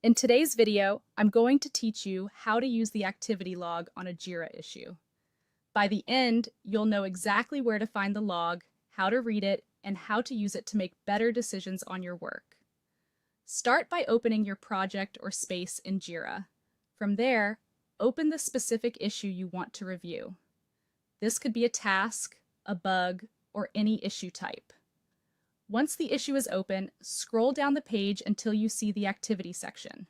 In today's video, I'm going to teach you how to use the activity log on a Jira issue. By the end, you'll know exactly where to find the log, how to read it, and how to use it to make better decisions on your work. Start by opening your project or space in Jira. From there, open the specific issue you want to review. This could be a task, a bug, or any issue type. Once the issue is open, scroll down the page until you see the activity section.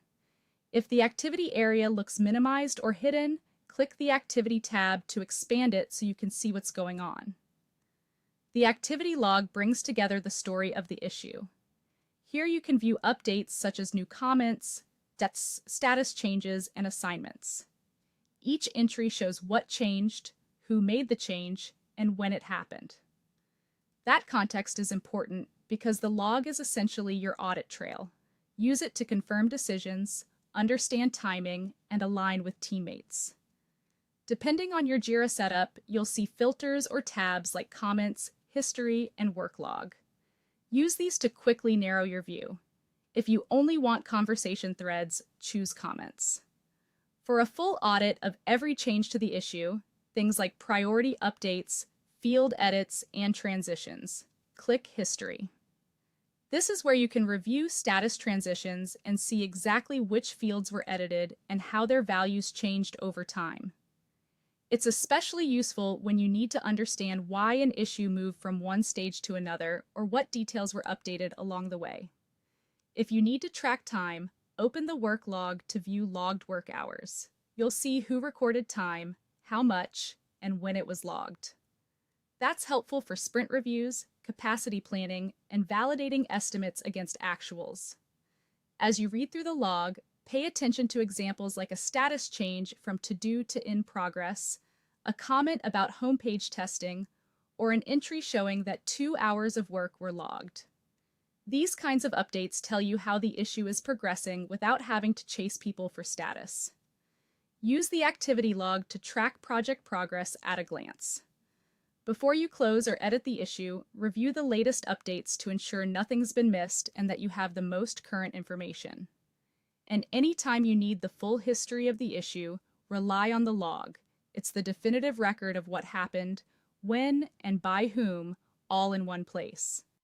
If the activity area looks minimized or hidden, click the activity tab to expand it so you can see what's going on. The activity log brings together the story of the issue. Here you can view updates such as new comments, status changes, and assignments. Each entry shows what changed, who made the change, and when it happened. That context is important because the log is essentially your audit trail. Use it to confirm decisions, understand timing, and align with teammates. Depending on your Jira setup, you'll see filters or tabs like comments, history, and work log. Use these to quickly narrow your view. If you only want conversation threads, choose comments. For a full audit of every change to the issue, things like priority updates, field edits, and transitions, click History. This is where you can review status transitions and see exactly which fields were edited and how their values changed over time. It's especially useful when you need to understand why an issue moved from one stage to another or what details were updated along the way. If you need to track time, open the work log to view logged work hours. You'll see who recorded time, how much, and when it was logged. That's helpful for sprint reviews, capacity planning, and validating estimates against actuals. As you read through the log, pay attention to examples like a status change from to-do to in progress, a comment about homepage testing, or an entry showing that 2 hours of work were logged. These kinds of updates tell you how the issue is progressing without having to chase people for status. Use the activity log to track project progress at a glance. Before you close or edit the issue, review the latest updates to ensure nothing's been missed and that you have the most current information. And anytime you need the full history of the issue, rely on the log. It's the definitive record of what happened, when, and by whom, all in one place.